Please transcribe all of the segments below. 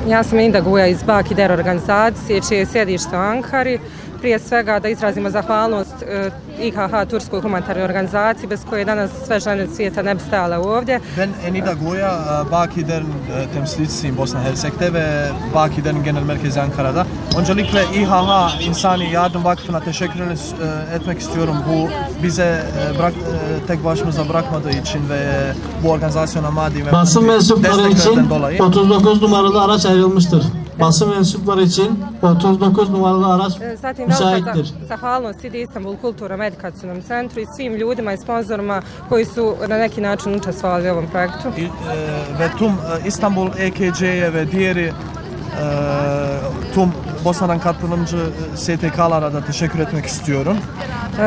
Ja sam Inda Guja iz Baki Der organizacije, čije je sjedište u Ankari. Prije svega da izrazimo zahvalnost IHH Turskoj humanitarnoj organizaciji, bez koje danas sve žene svijeta ne bi stajale ovdje. Ben Enida Guya, Baki Der'in temsilcisiyim Bosna Hersek'te ve Baki Der'in genel merkezi Ankara'da. Öncelikle İHH İnsani Yardım Vakfı'na teşekkür etmek istiyorum. Bu bize tek başımıza bırakmadığı için ve bu organizasyona maddi ve basın mensupları için dolayı 39 numaralı araç ayrılmıştır. Basın mensupları için 39 numaralı araç müsaittir. Zahvalnost ide Istanbul kulturno-edukacionom centru i svim ljudima i sponzorima koji su na neki način učestvovali u ovom projektu. Ve tüm İstanbul EKC'ye ve diğeri tüm Bosna'dan katılımcı STK'lara da teşekkür etmek istiyorum.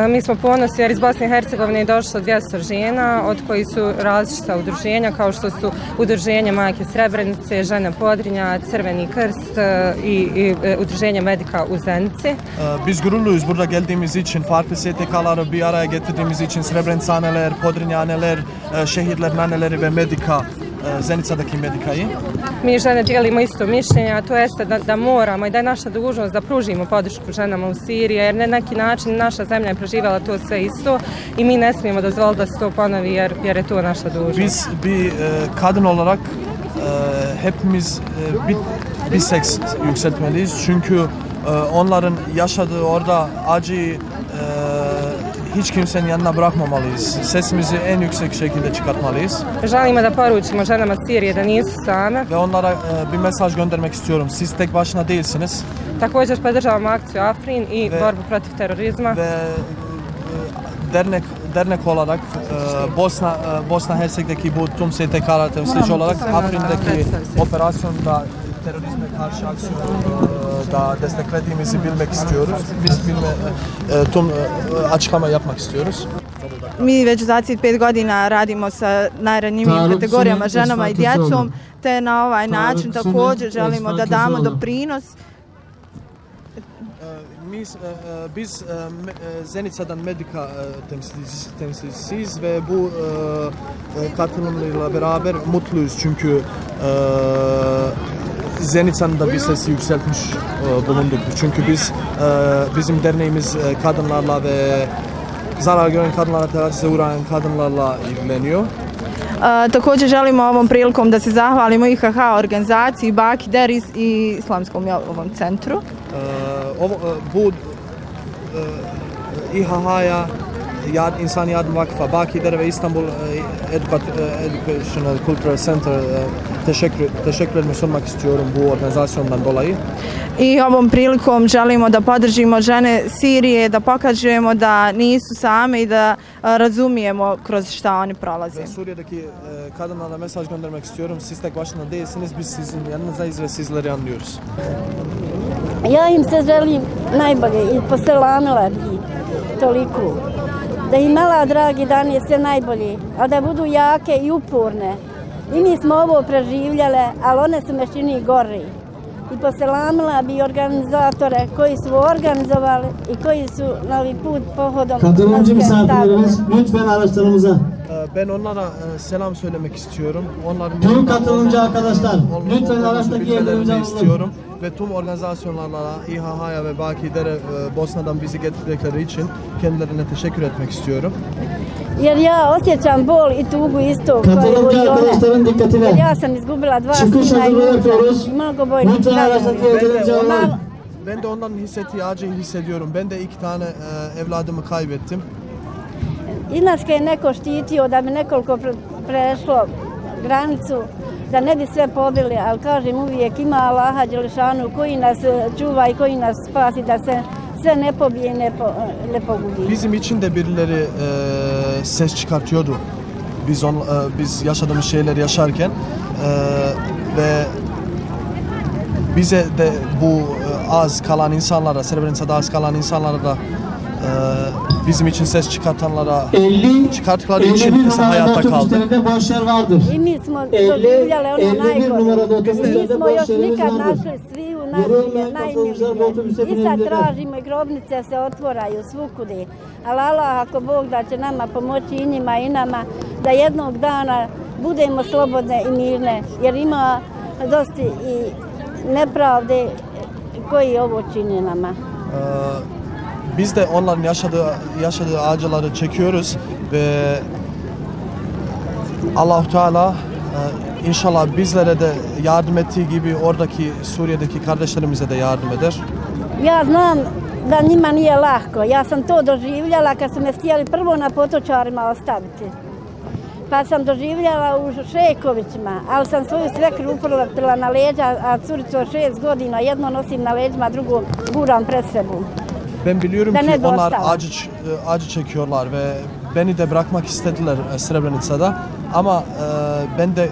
Mi smo ponosni jer iz Bosne i Hercegovine je došlo 200 žena, od kojih su različita udruženja kao što su Udruženje Majke Srebrenice, Žene Podrinja, Crveni krst i Udruženje Medika u Zenici. Biz gururluyuz burada geldiğimiz için, farklı STK'ları bir araya getirdiğimiz için, Srebrenica anneler, Podrinja anneler, şehirlerin anneleri ve Medika, Zenica'daki Medika'yı. Mi žene dijelimo isto mišljenje, a to jeste da moramo i da je naša dužnost da pružimo podršku ženama u Siriji, jer na neki način naša zemlja je preživjela to sve isto i mi ne smijemo dozvoliti da se to ponovi jer je to naša dužnost. Biz bir kadın olarak hepimiz bir seks yükseltmeliyiz. Çünkü onların yaşadığı orada acıyı hiç kimsenin yanına bırakmamalıyız. Sesimizi en yüksek şekilde çıkartmalıyız. Želimo da poručimo ženama Sirije da nisu same. Ve onlara bir mesaj göndermek istiyorum. Siz tek başına değilsiniz. Također podržavamo akciju Afrin i borbu protiv terorizma. Ve dernek olarak Bosna Hersek'teki bu tüm STK'lar temsilci olarak Afrin'deki operasyonda terörizme karşı aksiyonu da desteklediğimizi bilmek istiyoruz. Biz tüm açıklama yapmak istiyoruz. Mi već 25 godina radimo sa najranjivijim kategorijama, ženama i djecom, te na ovaj način također želimo da damo doprinos. Biz Zenica'dan Medika temsilcisiyiz ve bu katılımlarıyla beraber mutluyuz çünkü Zenica'nın da bir sesi yükseltmiş bulunduk. Çünkü bizim derneğimiz kadınlarla ve zarar gören kadınlara, terazize uğrayan kadınlarla ilgileniyor. Također želimo ovom prilikom da se zahvalimo IHH organizaciji, Baki Der i Islamskom ovom centru. Bu İHH'ya, İnsani Yardım Vakfı, Baki Der ve İstanbul Educational Cultural Center teşekkürlerimi sunmak istiyorum bu organizasyondan dolayı. I ovom prilikom želimo da podržimo žene Sirije, da pokažemo da nisu same i da razumijemo kroz šta oni prolaze. Suriye'deki kadınlara mesaj göndermek istiyorum. Siz tek başına değilsiniz, biz sizin yanınızdayız ve sizleri anlıyoruz. Ja im se želim najbolje i poselamila bi toliko. Da imala, dragi dan, je sve najbolje, a da budu jake i uporne. I mi smo ovo preživljale, ali one su me čini gori. I poselamila bi organizatore koji su organizovali i koji su na ovaj put pohodom katılımcı misafirlerimiz lütfen araçlarımıza. Ben onlara selam söylemek istiyorum. Onların tüm katılımcı arkadaşlar lütfen araçtaki yerlerimize istiyorum. Ve tüm organizasyonlarla İHH'ya ve Baki Der'e Bosna'dan bizi getirdikleri için kendilerine teşekkür etmek istiyorum. Jer ja osjećam bol i tugu isto katılımcı arkadaşların dikkatine. Jer ja sam izgubila 2 çıkış hazırlığı yapıyoruz. Mnogo bojnih Ben de onların hissettiği acıyı hissediyorum. Ben de 2 tane evladımı kaybettim. Inače je neko štitio da bi nekoliko prešlo granicu, da ne bi sve pobili, ali kažem uvijek ima Allaha Đelešanu koji nas čuva i koji nas spasi da se sve ne pobije i ne pogubi. Bizim için de birileri ses çıkartıyordu. Biz yaşadığımız şeyleri yaşarken ve bize de bu az kalan insanlara, Srebrenica'da az kalan insanlara da bizim için ses çıkartanlara çıkarttıkları için mesela hayatta kaldı. Boş yer vardır. I mi smo doživljale ono najgore. Mi smo još nikad našli svi u najmirnije. I sad tražimo i grobnice se otvoraju svukude. Ali Allah, ako Bog da će nama pomoći i njima i nama, da jednog dana budemo slobodne i mirne. Jer ima dosti i nepravde koji ovo čini nama. Biz de onların yaşadığı acıları çekiyoruz ve Allah-u Teala inşallah bizlere de yardım ettiği gibi oradaki Suriye'deki kardeşlerimize de yardım eder. Ja znam da njima nije lako. Ja sam to doživljala kad su me htjeli prvo na Potočarima ostaviti. Pa sam doživljala u Šekovićima, ali sam svoju svekru upratila na leđa, a curicu od 6 godina jedno nosim na leđima, drugo guram pred sebu. Ben biliyorum ki onlar acı çekiyorlar ve beni de bırakmak istediler Srebrenica'da. Ama ben de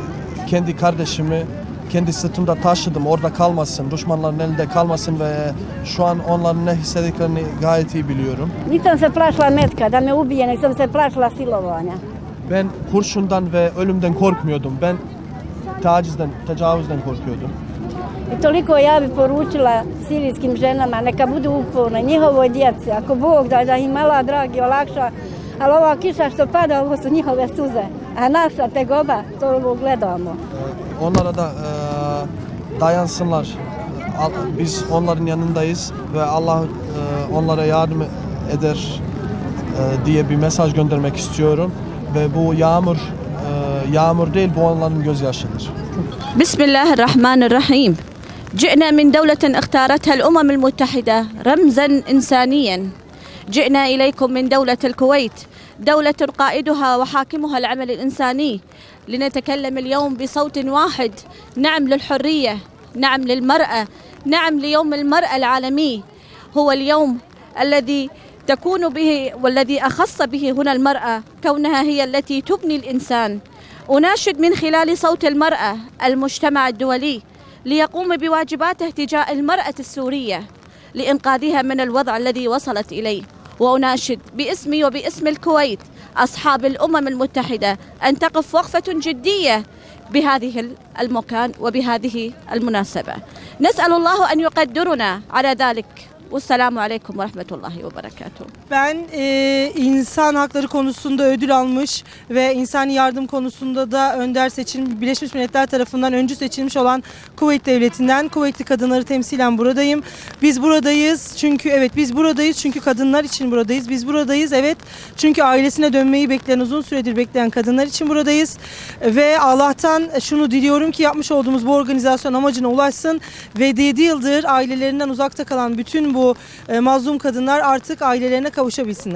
kendi kardeşimi kendi sırtımda taşıdım, orada kalmasın, düşmanların elinde kalmasın ve şu an onların ne hissettiklerini gayet iyi biliyorum. Nisam se plašila metka da me ubije, nek sam se plašila silovanja. Ben kurşundan ve ölümden korkmuyordum. Ben tecavüzden korkuyordum. I toliko ja bi poručila sirijskim ženama, neka budu uporne, njihovoj djeci, ako Bog da im Allah dragi olakša, ali ova kiša što pada, ovo su njihove suze, a naša tegoba, to ovo gledamo. Onlara da dayansınlar. Biz onların yanındayız ve Allah onlara yardım eder diye bir mesaj göndermek istiyorum. Ve bu yağmur değil, bu onların gözyaşıdır. Bismillahirrahmanirrahim. جئنا من دولة اختارتها الأمم المتحدة رمزا إنسانيا. جئنا إليكم من دولة الكويت، دولة قائدها وحاكمها العمل الإنساني، لنتكلم اليوم بصوت واحد. نعم للحرية، نعم للمرأة، نعم ليوم المرأة العالمي. هو اليوم الذي تكون به والذي أخص به هنا المرأة، كونها هي التي تبني الإنسان. أناشد من خلال صوت المرأة المجتمع الدولي ليقوم بواجباته تجاه المرأة السورية لإنقاذها من الوضع الذي وصلت إليه. وأناشد باسمي وباسم الكويت أصحاب الأمم المتحدة أن تقف وقفة جدية بهذه المكان وبهذه المناسبة. نسأل الله أن يقدرنا على ذلك. Vesselamu Aleyküm ve Rahmetullahi ve Berekatuhu. Ben insan hakları konusunda ödül almış ve insani yardım konusunda da önder seçilmiş, Birleşmiş Milletler tarafından öncü seçilmiş olan Kuveyt Devleti'nden Kuveytli kadınları temsilen buradayım. Biz buradayız çünkü biz buradayız çünkü kadınlar için buradayız. Biz buradayız çünkü ailesine dönmeyi bekleyen, uzun süredir bekleyen kadınlar için buradayız. Ve Allah'tan şunu diliyorum ki yapmış olduğumuz bu organizasyon amacına ulaşsın ve 7 yıldır ailelerinden uzakta kalan bütün bu mazlum kadınlar artık ailelerine kavuşabilsinler.